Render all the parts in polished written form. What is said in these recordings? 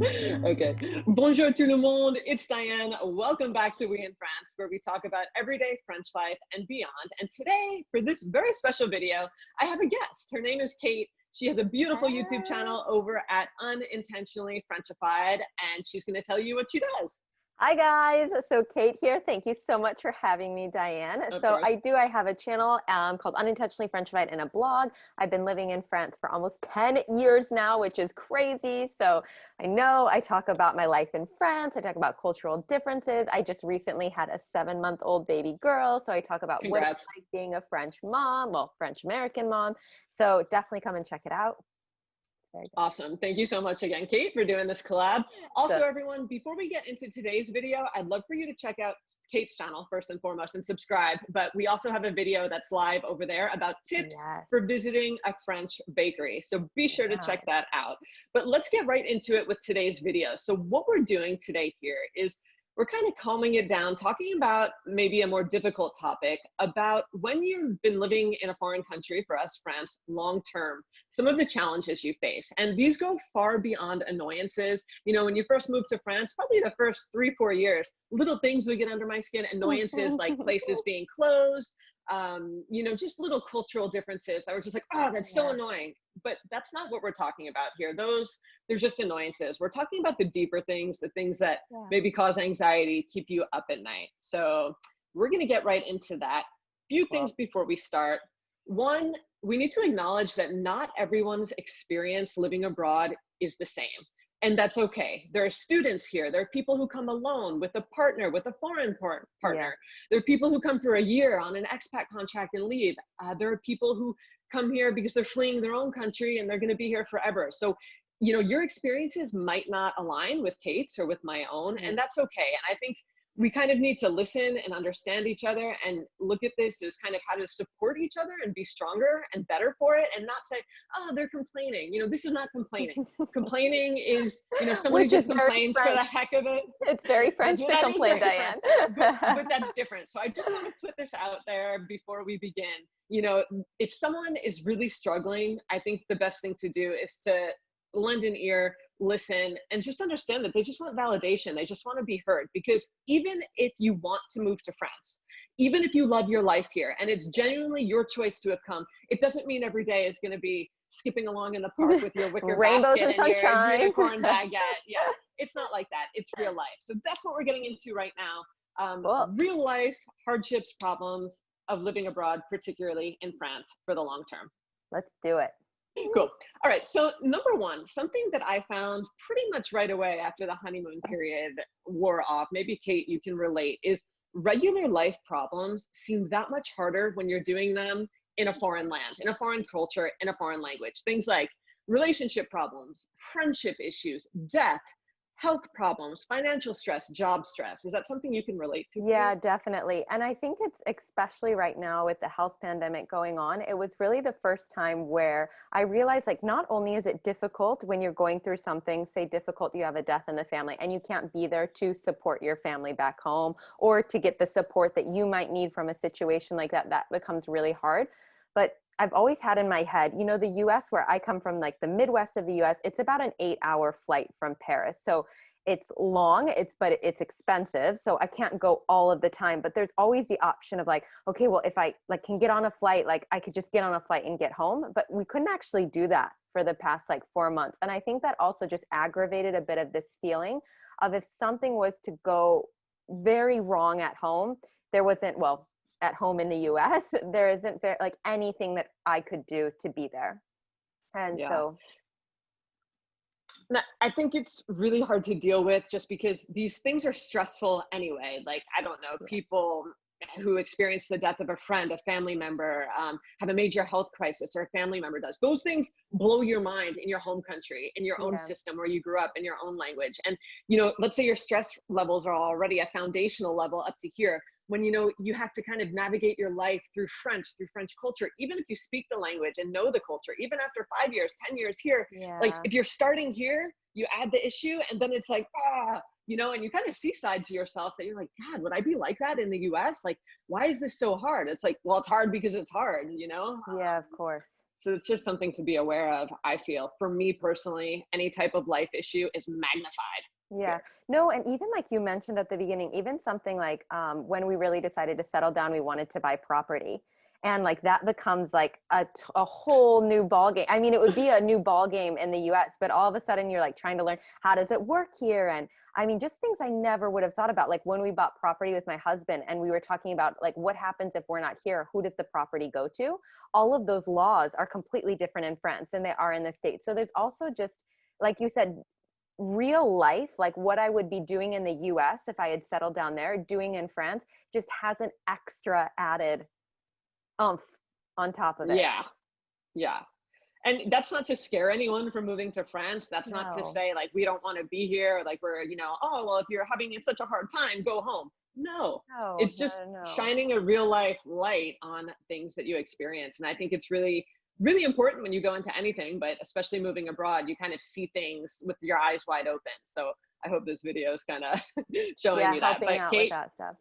Okay. Bonjour tout le monde. It's Diane. Welcome back to We in France, where we talk about everyday French life and beyond. And today, for this very special video, I have a guest. Her name is Kate. She has a beautiful YouTube Hi. channel over at Unintentionally Frenchified, and she's going to tell you what she does. Hi guys, so Kate here. Thank you so much for having me, Diane. Of So course. I have a channel called Unintentionally Frenchified and a blog. I've been living in France for almost 10 years now, which is crazy. So I know I talk about my life in France. I talk about cultural differences. I just recently had a 7-month-old baby girl. So I talk about what it's Congrats. like being a French mom, well, French American mom. So definitely come and check it out. Very good. Awesome. Thank you so much again, Kate, for doing this collab. So, Also, everyone, before we get into today's video, I'd love for you to check out Kate's channel first and foremost and subscribe. But we also have a video that's live over there about tips yes. for visiting a French bakery. So be sure to check Wow. that out. But let's get right into it with today's video. So what we're doing today here is we're kind of calming it down, talking about maybe a more difficult topic about when you've been living in a foreign country, for us, France, long term, some of the challenges you face. And these go far beyond annoyances. You know, when you first moved to France, probably the first 3-4 years, little things would get under my skin, annoyances like places being closed, you know, just little cultural differences that were just like, oh, that's so Yeah. annoying. But that's not what we're talking about here. They're just annoyances. We're talking about the deeper things, the things that Yeah. maybe cause anxiety, keep you up at night. So we're going to get right into that. Few things Well, before we start. One, we need to acknowledge that not everyone's experience living abroad is the same. And that's okay. There are students here. There are people who come alone with a partner, with a foreign yeah. partner. There are people who come for a year on an expat contract and leave. There are people who come here because they're fleeing their own country and they're going to be here forever. So, you know, your experiences might not align with Kate's or with my own, Mhm. and that's okay. And I think we kind of need to listen and understand each other and look at this as kind of how to support each other and be stronger and better for it, and not say, oh, they're complaining. You know, this is not complaining. Complaining is, you know, someone who Which is just very complains for the French. heck of it. It's very French to That is complain, very different, Diane. but that's different. So I just want to put this out there before we begin. You know, if someone is really struggling, I think the best thing to do is to lend an ear, listen, and just understand that they just want validation. They just want to be heard. Because even if you want to move to France, even if you love your life here and it's genuinely your choice to have come, it doesn't mean every day is going to be skipping along in the park with your wicker Rainbows basket and and your sunshines. unicorn baguette. Yeah, it's not like that. It's real life. So that's what we're getting into right now. Cool. Real life hardships, problems of living abroad, particularly in France for the long term. Let's do it. Cool. All right. So number one, something that I found pretty much right away after the honeymoon period wore off, maybe Kate, you can relate, is regular life problems seem that much harder when you're doing them in a foreign land, in a foreign culture, in a foreign language. Things like relationship problems, friendship issues, death, health problems, financial stress, job stress. Is that something you can relate to, Yeah, Kate? definitely. And I think it's especially right now with the health pandemic going on, it was really the first time where I realized like not only is it difficult when you're going through something, say difficult, you have a death in the family and you can't be there to support your family back home or to get the support that you might need from a situation like that, that becomes really hard. But I've always had in my head, you know, the US where I come from, like the Midwest of the US, it's about an 8-hour flight from Paris. So it's long, but it's expensive. So I can't go all of the time, but there's always the option of like, okay, well, if I like can get on a flight, like I could just get on a flight and get home, but we couldn't actually do that for the past like 4 months. And I think that also just aggravated a bit of this feeling of if something was to go very wrong at home, there wasn't, well, at home in the US, there isn't like anything that I could do to be there. And Yeah. so, I think it's really hard to deal with just because these things are stressful anyway. Like, I don't know, yeah, people who experience the death of a friend, a family member, have a major health crisis, or a family member does. Those things blow your mind in your home country, in your own yeah, system where you grew up, in your own language. And, you know, let's say your stress levels are already a foundational level up to here. When, you know, you have to kind of navigate your life through French culture, even if you speak the language and know the culture, even after 5 years, 10 years here, like yeah. if you're starting here, you add the issue and then it's like, ah, you know, and you kind of see sides to yourself that you're like, God, would I be like that in the US? Like, why is this so hard? It's like, well, it's hard because it's hard, you know? Yeah, of course. So it's just something to be aware of, I feel. For me personally, any type of life issue is magnified Yeah. here. No, and even like you mentioned at the beginning, even something like when we really decided to settle down, we wanted to buy property. And like that becomes like a whole new ball game. I mean, it would be a new ball game in the US, but all of a sudden you're like trying to learn how does it work here? And I mean, just things I never would have thought about. Like when we bought property with my husband and we were talking about like what happens if we're not here? Who does the property go to? All of those laws are completely different in France than they are in the States. So there's also just, like you said, real life, like what I would be doing in the US if I had settled down there, doing in France, just has an extra added oomph on top of it. Yeah, yeah. And that's not to scare anyone from moving to France. That's not to No, say like we don't want to be here, or like we're, oh, well, if you're having such a hard time, go home. No, no, it's no, just no. shining a real life light on things that you experience. And I think it's really, really important when you go into anything, but especially moving abroad, you kind of see things with your eyes wide open. So I hope this video is kind of showing Yeah, you that. helping But out with Kate, that stuff.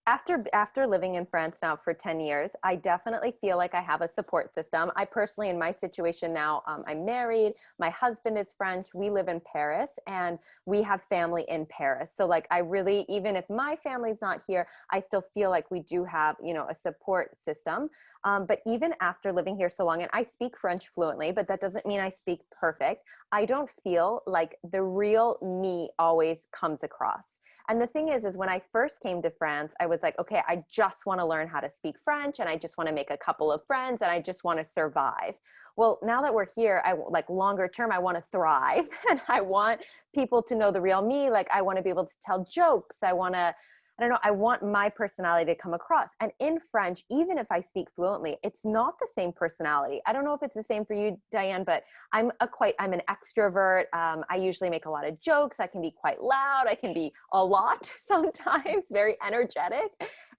After living in France now for 10 years, I definitely feel like I have a support system. I personally, in my situation now, I'm married. My husband is French. We live in Paris and we have family in Paris. So like I really, even if my family's not here, I still feel like we do have, a support system. But even after living here so long, and I speak French fluently, but that doesn't mean I speak perfect. I don't feel like the real me always comes across. And the thing is when I first came to France, I was like, okay, I just want to learn how to speak French and I just want to make a couple of friends and I just want to survive. Well, now that we're here, I like longer term, I want to thrive and I want people to know the real me. Like I want to be able to tell jokes. I don't know, I want my personality to come across. And in French, even if I speak fluently, it's not the same personality. I don't know if it's the same for you, Diane, but I'm an extrovert. I usually make a lot of jokes. I can be quite loud. I can be a lot sometimes, very energetic.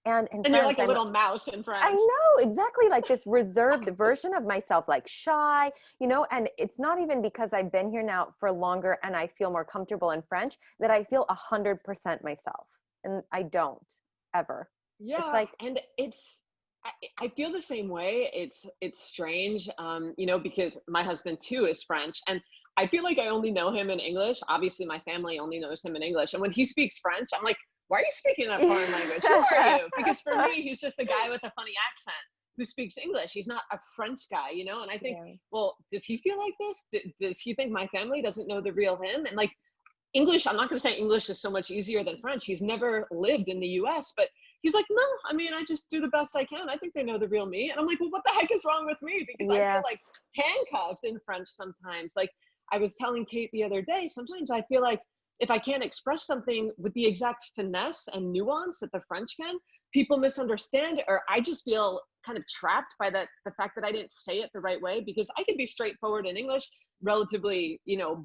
And in and you're France, like a little mouse in I France. know exactly like this reserved version of myself, like shy, and it's not even because I've been here now for longer and I feel more comfortable in French that I feel 100% myself. And I don't ever. It's Yeah, like, and I feel the same way. It's strange, because my husband too is French, and I feel like I only know him in English. Obviously, my family only knows him in English, and when he speaks French, I'm like, "Why are you speaking that foreign language? Who are you?" Because for me, he's just a guy with a funny accent who speaks English. He's not a French guy, And I think, yeah. well, does he feel like this? Does he think my family doesn't know the real him? And like English, I'm not going to say English is so much easier than French. He's never lived in the US, but he's like, no, I mean, I just do the best I can. I think they know the real me. And I'm like, well, what the heck is wrong with me? Because I feel Yeah, like handcuffed in French sometimes. Like I was telling Kate the other day, sometimes I feel like if I can't express something with the exact finesse and nuance that the French can, people misunderstand it, or I just feel kind of trapped by the fact that I didn't say it the right way, because I could be straightforward in English, relatively,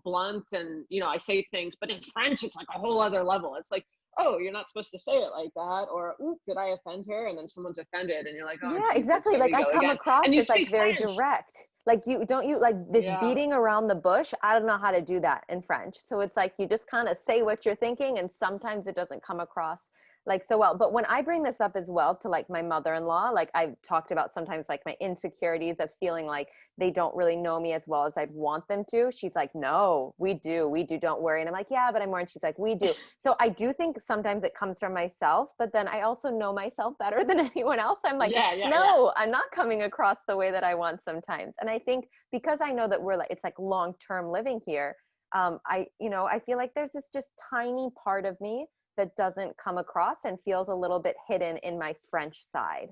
blunt, and, I say things, but in French, it's like a whole other level. It's like, oh, you're not supposed to say it like that, or, oop, did I offend her? And then someone's offended, and you're like, oh, yeah, Jesus, exactly. here Like we I go come again. And across you as like speak very French. direct. Like you don't you like this Yeah. beating around the bush. I don't know how to do that in French. So it's like you just kind of say what you're thinking and sometimes it doesn't come across like so well. But when I bring this up as well to like my mother-in-law, like I've talked about sometimes like my insecurities of feeling like they don't really know me as well as I'd want them to. She's like, no, we do, don't worry. And I'm like, yeah, but I'm more. And she's like, we do. So I do think sometimes it comes from myself, but then I also know myself better than anyone else. I'm like, Yeah, yeah, yeah. no, I'm not coming across the way that I want sometimes. And I think because I know that we're like, it's like long-term living here. I feel like there's this just tiny part of me that doesn't come across and feels a little bit hidden in my French side.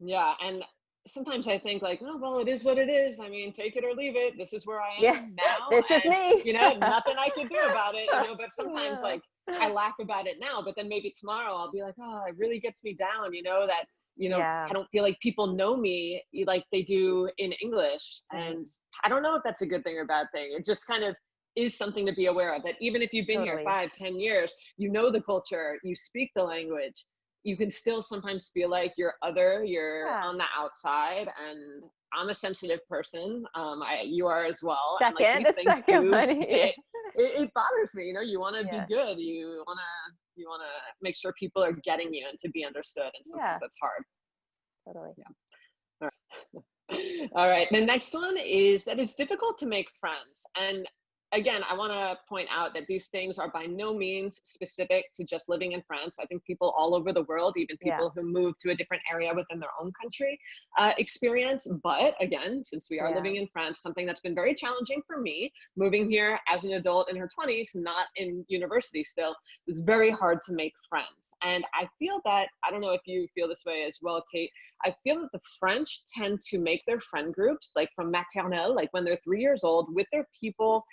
Yeah, and sometimes I think like, oh, well, it is what it is. I mean, take it or leave it. This is where I Yeah, am now, this is and me. nothing I could do about it. But sometimes Yeah. like I laugh about it now, but then maybe tomorrow I'll be like, oh, it really gets me down. That Yeah. I don't feel like people know me like they do in English, Right. and I don't know if that's a good thing or bad thing. It just kind of is something to be aware of, that even if you've been here Totally. 5, 10 years, you know the culture, you speak the language, you can still sometimes feel like you're other, you're Yeah. on the outside. And I'm a sensitive person. You are as well. And like Second, these the things second do one. Yeah. it bothers me. You want to be Yeah. good. You want to make sure people are getting you and to be understood. And sometimes Yeah. that's hard. Totally. Yeah. All right. All right. The next one is that it's difficult to make friends. And again, I want to point out that these things are by no means specific to just living in France. I think people all over the world, even Yeah. people who move to a different area within their own country, experience. But again, since we are Yeah. living in France, something that's been very challenging for me, moving here as an adult in her 20s, not in university still, it was very hard to make friends. And I feel that, I don't know if you feel this way as well, Kate, I feel that the French tend to make their friend groups like from maternelle, like when they're 3 years old, with their people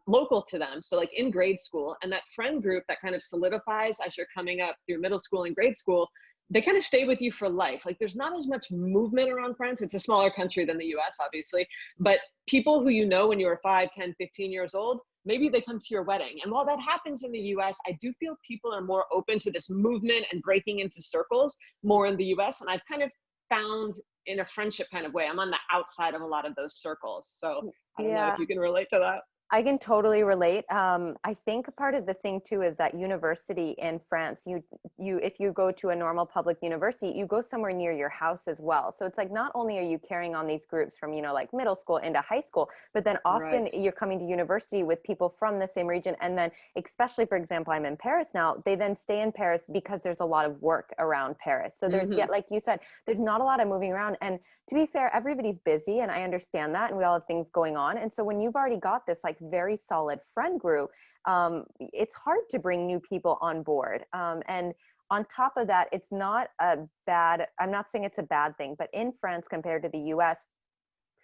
local to them. So like in grade school, and that friend group that kind of solidifies as you're coming up through middle school and grade school, they kind of stay with you for life. Like there's not as much movement around France. It's a smaller country than the US, obviously, but people who you know when you were 5, 10, 15 years old, maybe they come to your wedding. And while that happens in the US, I do feel people are more open to this movement and breaking into circles more in the US. And I've kind of found in a friendship kind of way, I'm on the outside of a lot of those circles. So I don't know if Yeah. you can relate to that. I can totally relate. I think part of the thing too is that university in France, if you go to a normal public university, you go somewhere near your house as well. So it's like not only are you carrying on these groups from, like middle school into high school, but then often Right. you're coming to university with people from the same region. And then especially, for example, I'm in Paris now, they then stay in Paris because there's a lot of work around Paris. So there's Hmm. yet, like you said, there's not a lot of moving around. And to be fair, everybody's busy and I understand that. And we all have things going on. And so when you've already got this like very solid friend group, it's hard to bring new people on board. And on top of that, it's not a bad, I'm not saying it's a bad thing, but in France compared to the US,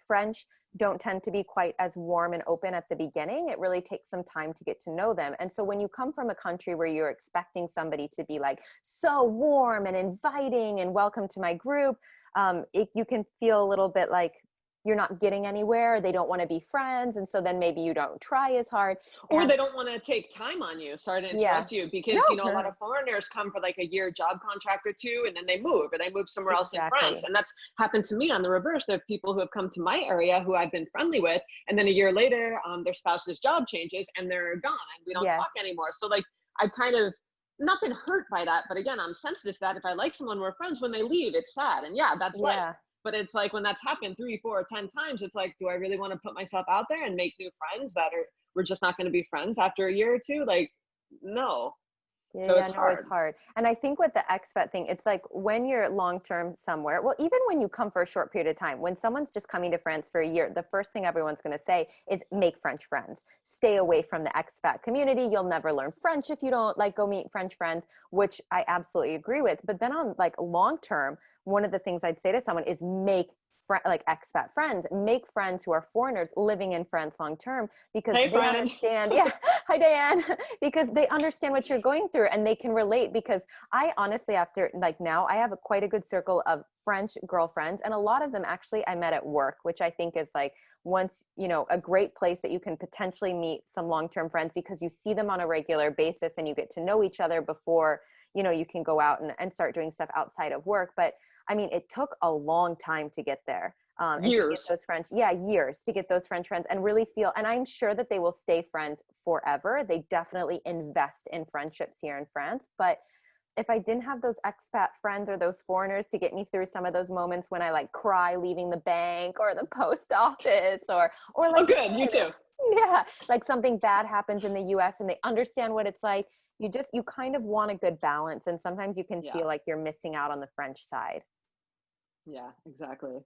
French don't tend to be quite as warm and open at the beginning. It really takes some time to get to know them. And so when you come from a country where you're expecting somebody to be like so warm and inviting and welcome to my group, you can feel a little bit like you're not getting anywhere. They don't want to be friends. And so then maybe you don't try as hard. Or And they don't want to take time on you. Sorry to yeah, interrupt you, no, because a no, lot no, of foreigners come for like a year job contract or two, and then they move, or they move somewhere else in France. exactly. And that's happened to me on the reverse. There are people who have come to my area who I've been friendly with, and then a year later, their spouse's job changes and they're gone, and we don't talk Yes. anymore. So like I've kind of not been hurt by that, but again, I'm sensitive to that. If I like someone, we're friends. When they leave, it's sad, and yeah, that's life. Yeah. But it's like when that's happened 3, 4, 10 times, it's like, do I really want to put myself out there and make new friends that are we're just not going to be friends after a year or two? Like, no. Yeah, So yeah, it's no, it's hard. hard. And I think with the expat thing, it's like when you're long term somewhere, well, even when you come for a short period of time, when someone's just coming to France for a year, the first thing everyone's going to say is make French friends. Stay away from the expat community. You'll never learn French if you don't like go meet French friends, which I absolutely agree with. But then on like long term, one of the things I'd say to someone is make like expat friends, make friends who are foreigners living in France long term because Hey, they friend. understand. Yeah. Hi, Diane. Because they understand what you're going through and they can relate. Because I honestly, after like now, I have quite a good circle of French girlfriends, and a lot of them actually I met at work, which I think is like once, a great place that you can potentially meet some long-term friends because you see them on a regular basis and you get to know each other before, you can go out and start doing stuff outside of work. But I mean, it took a long time to get there. And to get Years. those French, yeah, years to get those French friends and really feel, and I'm sure that they will stay friends forever. They definitely invest in friendships here in France. But if I didn't have those expat friends or those foreigners to get me through some of those moments when I like cry leaving the bank or the post office or Oh, like you good. You said, too. yeah, like something bad happens in the US and they understand what it's like. You kind of want a good balance. And sometimes you can Yeah. feel like you're missing out on the French side. Yeah, exactly.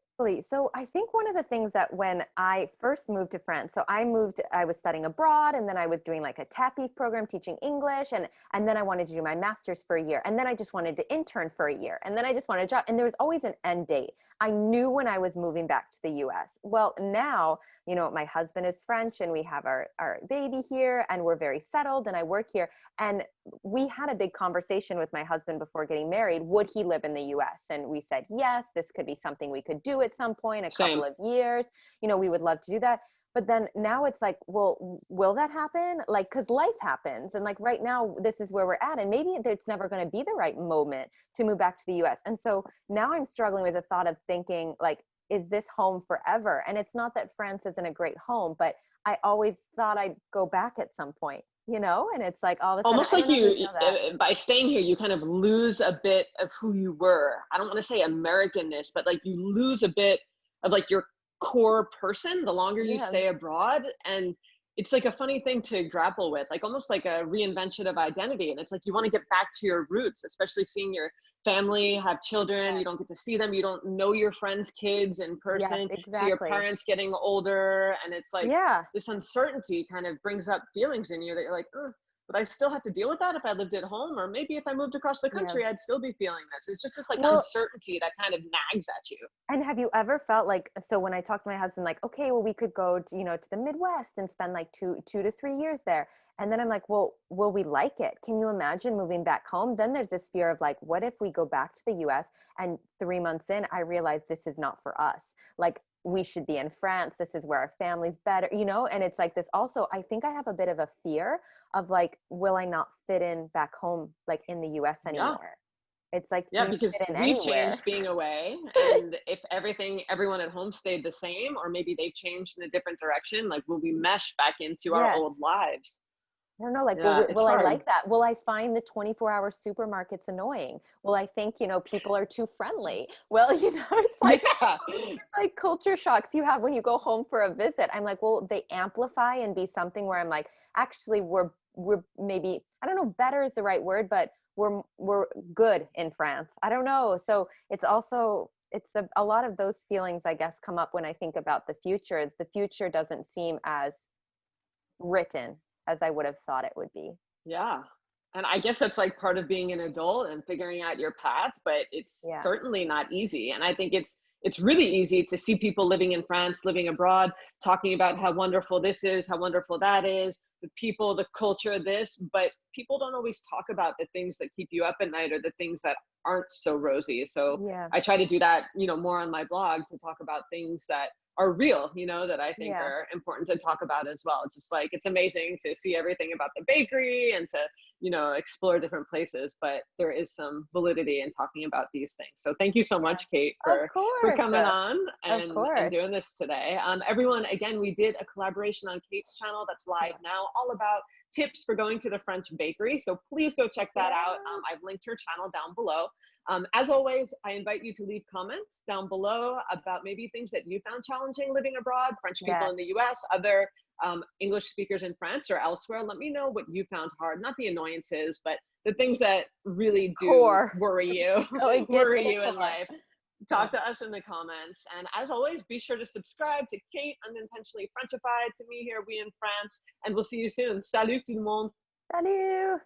So I think one of the things that when I first moved to France, so I was studying abroad and then I was doing like a TAPI program teaching English and then I wanted to do my master's for a year and then I just wanted to intern for a year and then I just wanted a job and there was always an end date. I knew when I was moving back to the US. Well, now, my husband is French and we have our baby here and we're very settled and I work here. And we had a big conversation with my husband before getting married. Would he live in the US? And we said, yes, this could be something we could do at some point, a couple Same. of years. We would love to do that. But then now it's like, well, will that happen? Like, because life happens. And like right now, this is where we're at. And maybe it's never going to be the right moment to move back to the US. And so now I'm struggling with the thought of thinking, like, is this home forever? And it's not that France isn't a great home, but I always thought I'd go back at some point, and it's like all of a sudden, Almost I don't like know if you you, feel that. by staying here, you kind of lose a bit of who you were. I don't want to say Americanness, but like you lose a bit of like your core person the longer you Yeah. stay abroad. And it's like a funny thing to grapple with, like almost like a reinvention of identity. And it's like you want to get back to your roots, especially seeing your family have children. You don't Yes. get to see them. You don't know your friends' kids in Yes, person. See your exactly. parents getting older. And it's like Yeah. this uncertainty kind of brings up feelings in you that you're like, "Ugh, but I still have to deal with that if I lived at home, or maybe if I moved across the Yeah. country, I'd still be feeling this." It's just this like Well, uncertainty that kind of nags at you. and have you ever felt like, so when I talked to my husband, like, okay, well, we could go to, to the Midwest and spend like 2 to 3 years there. And then I'm like, well, will we like it? Can you imagine moving back home? Then there's this fear of like, what if we go back to the US and 3 months in, I realize this is not for us. Like, we should be in France. This is where our family's better, And it's like this also, I think I have a bit of a fear of like, will I not fit in back home, like in the US Yeah. anymore? It's like, do Yeah, you because fit in we've anywhere? changed being away. And if everyone at home stayed the same, or maybe they've changed in a different direction, like will we mesh back into our Yes. old lives? I don't know, like, Yeah, it's will I hard. like that? Will I find the 24-hour supermarkets annoying? Will I think, people are too friendly? Well, it's like Yeah. it's like culture shocks you have when you go home for a visit. I'm like, well, they amplify and be something where I'm like, actually, we're maybe, I don't know, better is the right word, but we're good in France. I don't know. So it's also a lot of those feelings, I guess, come up when I think about the future. The future doesn't seem as written as I would have thought it would be. Yeah. And I guess that's like part of being an adult and figuring out your path, but it's Yeah. certainly not easy. And I think it's really easy to see people living in France, living abroad, talking about how wonderful this is, how wonderful that is, the people, the culture, this, but people don't always talk about the things that keep you up at night or the things that aren't so rosy. So Yeah. I try to do that, more on my blog, to talk about things that are real, that I think Yeah. are important to talk about as well. Just like it's amazing to see everything about the bakery and to, explore different places, but there is some validity in talking about these things. So thank you so Yeah. much, Kate, Of for course. coming on Of and course. doing this today. Everyone, again, we did a collaboration on Kate's channel that's live Yeah. now, all about tips for going to the French bakery. So please go check that out. Yeah. I've linked her channel down below. As always, I invite you to leave comments down below about maybe things that you found challenging living abroad, French people Yes. in the US, other English speakers in France or elsewhere. Let me know what you found hard, not the annoyances, but the things that really do Core. worry you, Really get to worry the you in core. life. Yeah. Talk to us in the comments. And as always, be sure to subscribe to Kate Unintentionally Frenchified, to me here, We in France, and we'll see you soon. Salut tout le monde. Salut.